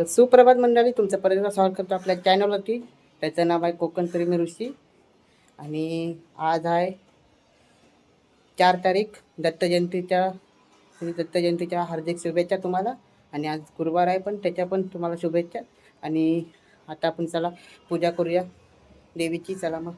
तर सुप्रभात मंडळी, तुमचं परत स्वागत करतो आपल्या चॅनलवरती. त्याचं नाव आहे कोकण प्रेमी ऋषी. आणि आज आहे 4 तारीख, दत्त जयंतीच्या हार्दिक शुभेच्छा तुम्हाला. आणि आज गुरुवार आहे, पण त्याच्या पण तुम्हाला शुभेच्छा. आणि आता आपण चला पूजा करूया देवीची. चला मग.